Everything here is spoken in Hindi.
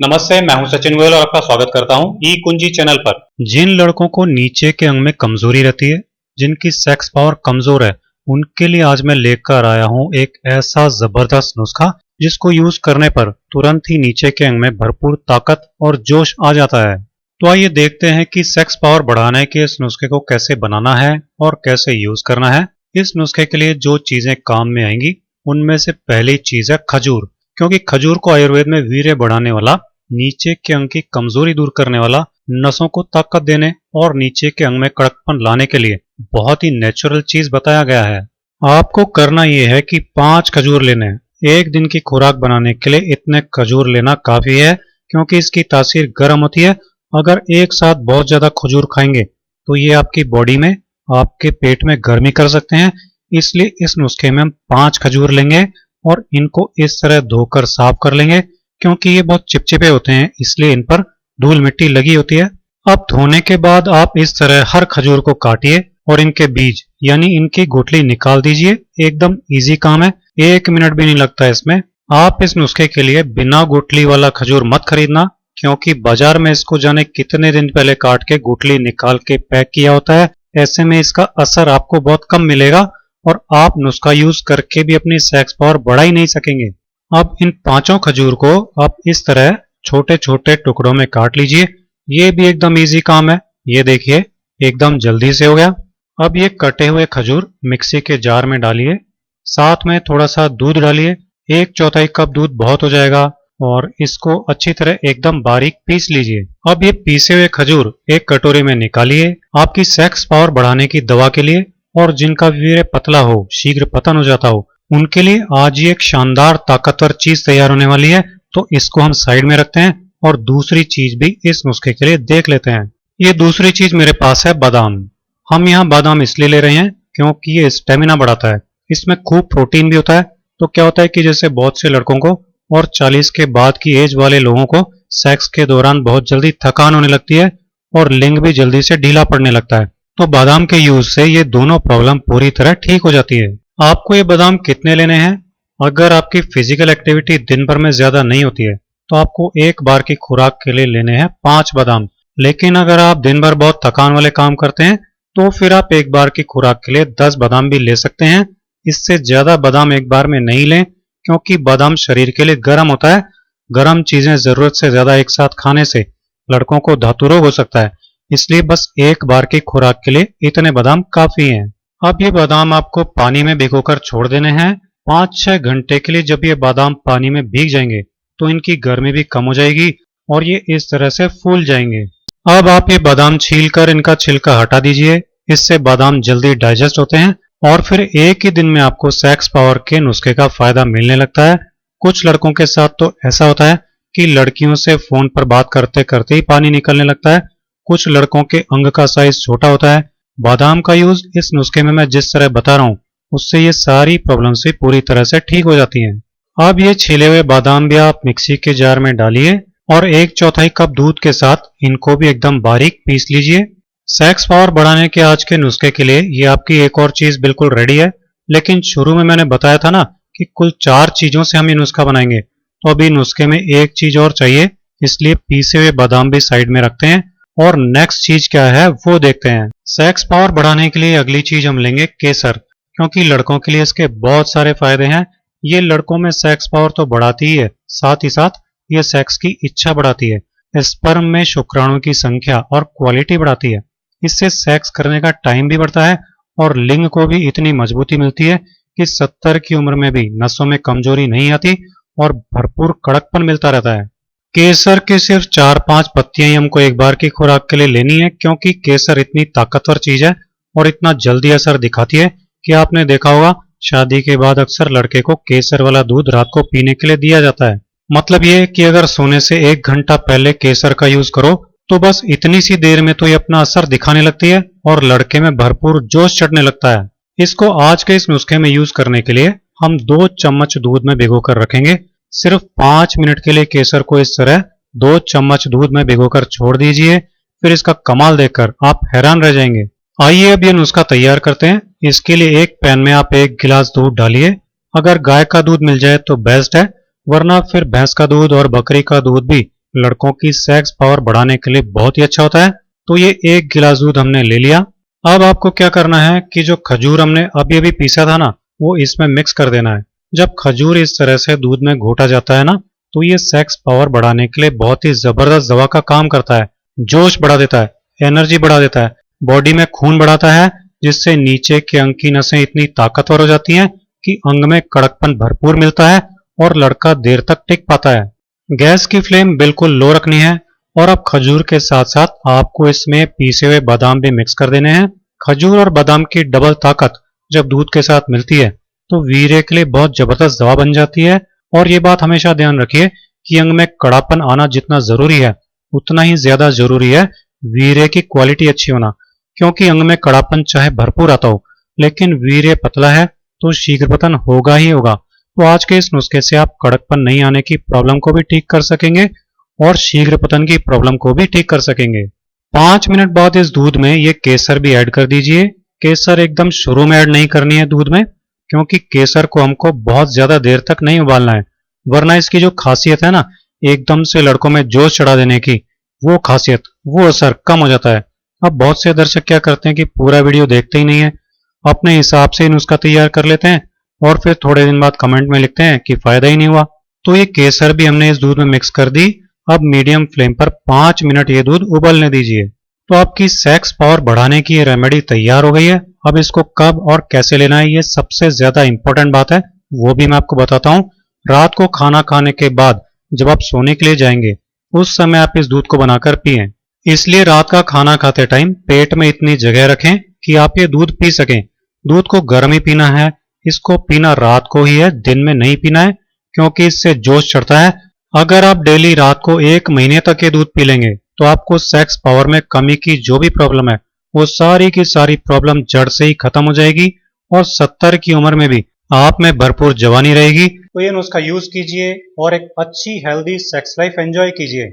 नमस्ते, मैं हूं सचिन गोयल और आपका स्वागत करता हूं ई कुंजी चैनल पर। जिन लड़कों को नीचे के अंग में कमजोरी रहती है, जिनकी सेक्स पावर कमजोर है, उनके लिए आज मैं लेकर आया हूं एक ऐसा जबरदस्त नुस्खा जिसको यूज करने पर तुरंत ही नीचे के अंग में भरपूर ताकत और जोश आ जाता है। तो आइए देखते हैं कि सेक्स पावर बढ़ाने के इस नुस्खे को कैसे बनाना है और कैसे यूज करना है। इस नुस्खे के लिए जो चीजें काम में आएंगी उनमें से पहली चीज है खजूर, क्योंकि खजूर को आयुर्वेद में वीर्य बढ़ाने वाला, नीचे के अंग की कमजोरी दूर करने वाला, नसों को ताकत देने और नीचे के अंग में कड़कपन लाने के लिए बहुत ही नेचुरल चीज बताया गया है। आपको करना यह है कि 5 खजूर लेने हैं। एक दिन की खुराक बनाने के लिए इतने खजूर लेना काफी है, क्योंकि इसकी तासीर गर्म होती है। अगर एक साथ बहुत ज्यादा खजूर खाएंगे तो ये आपकी बॉडी में, आपके पेट में गर्मी कर सकते हैं। इसलिए इस नुस्खे में हम 5 खजूर लेंगे और इनको इस तरह धोकर साफ कर लेंगे, क्योंकि ये बहुत चिपचिपे होते हैं, इसलिए इन पर धूल मिट्टी लगी होती है। अब धोने के बाद आप इस तरह हर खजूर को काटिए और इनके बीज यानी इनकी गुठली निकाल दीजिए। एकदम इजी काम है, 1 मिनट भी नहीं लगता इसमें। आप इस नुस्खे के लिए बिना गुठली वाला खजूर मत खरीदना, क्योंकि बाजार में इसको जाने कितने दिन पहले काट के गुठली निकाल के पैक किया होता है। ऐसे में इसका असर आपको बहुत कम मिलेगा और आप नुस्खा यूज करके भी अपनी सेक्स पावर बढ़ा ही नहीं सकेंगे। अब इन 5 खजूर को आप इस तरह छोटे छोटे टुकड़ों में काट लीजिए। ये भी एकदम इजी काम है, ये देखिए एकदम जल्दी से हो गया। अब ये कटे हुए खजूर मिक्सी के जार में डालिए, साथ में थोड़ा सा दूध डालिए। 1/4 कप दूध बहुत हो जाएगा और इसको अच्छी तरह एकदम बारीक पीस लीजिए। अब ये पीसे हुए खजूर एक कटोरे में निकालिए। आपकी सेक्स पावर बढ़ाने की दवा के लिए और जिनका वीर्य पतला हो, शीघ्र पतन हो जाता हो, उनके लिए आज ये एक शानदार ताकतवर चीज तैयार होने वाली है। तो इसको हम साइड में रखते हैं और दूसरी चीज भी इस नुस्खे के लिए देख लेते हैं। ये दूसरी चीज मेरे पास है बादाम। हम यहाँ बादाम इसलिए ले रहे हैं क्योंकि ये स्टेमिना बढ़ाता है, इसमें खूब प्रोटीन भी होता है। तो क्या होता है कि जैसे बहुत से लड़कों को और 40 के बाद की एज वाले लोगों को सेक्स के दौरान बहुत जल्दी थकान होने लगती है और लिंग भी जल्दी से ढीला पड़ने लगता है, तो बादाम के यूज से ये दोनों प्रॉब्लम पूरी तरह ठीक हो जाती है। आपको ये बादाम कितने लेने हैं? अगर आपकी फिजिकल एक्टिविटी दिन भर में ज्यादा नहीं होती है तो आपको एक बार की खुराक के लिए लेने हैं 5 बादाम। लेकिन अगर आप दिन भर बहुत थकान वाले काम करते हैं तो फिर आप एक बार की खुराक के लिए 10 बादाम भी ले सकते हैं। इससे ज्यादा बादाम एक बार में नहीं लें, क्योंकि बादाम शरीर के लिए गर्म होता है। गर्म चीजें जरूरत से ज्यादा एक साथ खाने से लड़कों को धातु रोग हो सकता है, इसलिए बस एक बार की खुराक के लिए इतने बादाम काफी हैं। अब ये बादाम आपको पानी में भिगोकर छोड़ देने हैं 5-6 घंटे के लिए। जब ये बादाम पानी में भीग जाएंगे तो इनकी गर्मी भी कम हो जाएगी और ये इस तरह से फूल जाएंगे। अब आप ये बादाम छील कर इनका छिलका हटा दीजिए, इससे बादाम जल्दी डाइजेस्ट होते हैं और फिर एक ही दिन में आपको सेक्स पावर के नुस्खे का फायदा मिलने लगता है। कुछ लड़कों के साथ तो ऐसा होता है कि लड़कियों से फोन पर बात करते करते ही पानी निकलने लगता है। कुछ लड़कों के अंग का साइज छोटा होता है। बादाम का यूज इस नुस्खे में मैं जिस तरह बता रहा हूं, उससे ये सारी प्रॉब्लम्स भी पूरी तरह से ठीक हो जाती हैं। अब ये छिले हुए बादाम भी आप मिक्सी के जार में डालिए और 1/4 कप दूध के साथ इनको भी एकदम बारीक पीस लीजिए। सेक्स पावर बढ़ाने के आज के नुस्खे के लिए ये आपकी एक और चीज बिल्कुल रेडी है। लेकिन शुरू में मैंने बताया था ना कि कुल 4 चीजों से हम ये नुस्खा बनाएंगे, तो अभी नुस्खे में एक चीज और चाहिए, इसलिए पीसे हुए बादाम भी साइड में रखते हैं और नेक्स्ट चीज क्या है वो देखते हैं। सेक्स पावर बढ़ाने के लिए अगली चीज हम लेंगे केसर, क्योंकि लड़कों के लिए इसके बहुत सारे फायदे हैं। ये लड़कों में सेक्स पावर तो बढ़ाती ही है, साथ ही साथ ये सेक्स की इच्छा बढ़ाती है, स्पर्म में शुक्राणु की संख्या और क्वालिटी बढ़ाती है। इससे सेक्स करने का टाइम भी बढ़ता है और लिंग को भी इतनी मजबूती मिलती है कि 70 की उम्र में भी नसों में कमजोरी नहीं आती और भरपूर कड़कपन मिलता रहता है। केसर की सिर्फ 4-5 पत्तियां ही हमको एक बार की खुराक के लिए लेनी है, क्योंकि केसर इतनी ताकतवर चीज है और इतना जल्दी असर दिखाती है कि आपने देखा होगा शादी के बाद अक्सर लड़के को केसर वाला दूध रात को पीने के लिए दिया जाता है। मतलब ये कि अगर सोने से 1 घंटा पहले केसर का यूज करो तो बस इतनी सी देर में तो ये अपना असर दिखाने लगती है और लड़के में भरपूर जोश चढ़ने लगता है। इसको आज के इस नुस्खे में यूज करने के लिए हम 2 चम्मच दूध में भिगोकर रखेंगे। सिर्फ 5 मिनट के लिए केसर को इस तरह 2 चम्मच दूध में भिगोकर छोड़ दीजिए, फिर इसका कमाल देखकर आप हैरान रह जाएंगे। आइए अब ये नुस्खा तैयार करते हैं। इसके लिए एक पैन में आप 1 गिलास दूध डालिए। अगर गाय का दूध मिल जाए तो बेस्ट है, वरना फिर भैंस का दूध और बकरी का दूध भी लड़कों की सेक्स पावर बढ़ाने के लिए बहुत ही अच्छा होता है। तो ये 1 गिलास दूध हमने ले लिया। अब आपको क्या करना है कि जो खजूर हमने अभी अभी पीसा था ना, वो इसमें मिक्स कर देना है। जब खजूर इस तरह से दूध में घोटा जाता है ना, तो ये सेक्स पावर बढ़ाने के लिए बहुत ही जबरदस्त दवा का काम करता है। जोश बढ़ा देता है, एनर्जी बढ़ा देता है, बॉडी में खून बढ़ाता है, जिससे नीचे के अंग की नसें इतनी ताकतवर हो जाती हैं कि अंग में कड़कपन भरपूर मिलता है और लड़का देर तक टिक पाता है। गैस की फ्लेम बिल्कुल लो रखनी है और अब खजूर के साथ साथ आपको इसमें पीसे हुए बादाम भी मिक्स कर देने हैं। खजूर और बादाम की डबल ताकत जब दूध के साथ मिलती है तो वीर्य के लिए बहुत जबरदस्त दवा बन जाती है। और ये बात हमेशा ध्यान रखिए कि अंग में कड़ापन आना जितना जरूरी है, उतना ही ज्यादा जरूरी है वीर्य की क्वालिटी अच्छी होना। क्योंकि अंग में कड़ापन चाहे भरपूर आता हो, लेकिन वीर्य पतला है तो शीघ्र पतन होगा ही होगा। तो आज के इस नुस्खे से आप कड़कपन नहीं आने की प्रॉब्लम को भी ठीक कर सकेंगे और शीघ्र पतन की प्रॉब्लम को भी ठीक कर सकेंगे। 5 मिनट बाद इस दूध में ये केसर भी ऐड कर दीजिए। केसर एकदम शुरू में ऐड नहीं करनी है दूध में, क्योंकि केसर को हमको बहुत ज्यादा देर तक नहीं उबालना है, वरना इसकी जो खासियत है ना, एकदम से लड़कों में जोश चढ़ा देने की, वो खासियत, वो असर कम हो जाता है। अब बहुत से दर्शक क्या करते हैं कि पूरा वीडियो देखते ही नहीं है, अपने हिसाब से ही नुस्खा तैयार कर लेते हैं और फिर थोड़े दिन बाद कमेंट में लिखते हैं कि फायदा ही नहीं हुआ। तो ये केसर भी हमने इस दूध में मिक्स कर दी। अब मीडियम फ्लेम पर 5 मिनट ये दूध उबलने दीजिए। तो आपकी सेक्स पावर बढ़ाने की ये रेमेडी तैयार हो गई है। अब इसको कब और कैसे लेना है, ये सबसे ज्यादा इंपॉर्टेंट बात है, वो भी मैं आपको बताता हूँ। रात को खाना खाने के बाद जब आप सोने के लिए जाएंगे, उस समय आप इस दूध को बनाकर पिएं। इसलिए रात का खाना खाते टाइम पेट में इतनी जगह रखें कि आप ये दूध पी सकें। दूध को गर्म ही पीना है, इसको पीना रात को ही है, दिन में नहीं पीना है, क्योंकि इससे जोश चढ़ता है। अगर आप डेली रात को 1 महीने तक ये दूध पी लेंगे तो आपको सेक्स पावर में कमी की जो भी प्रॉब्लम है, वो सारी की सारी प्रॉब्लम जड़ से ही खत्म हो जाएगी और 70 की उम्र में भी आप में भरपूर जवानी रहेगी। तो ये नुस्खा यूज कीजिए और एक अच्छी हेल्दी सेक्स लाइफ एंजॉय कीजिए।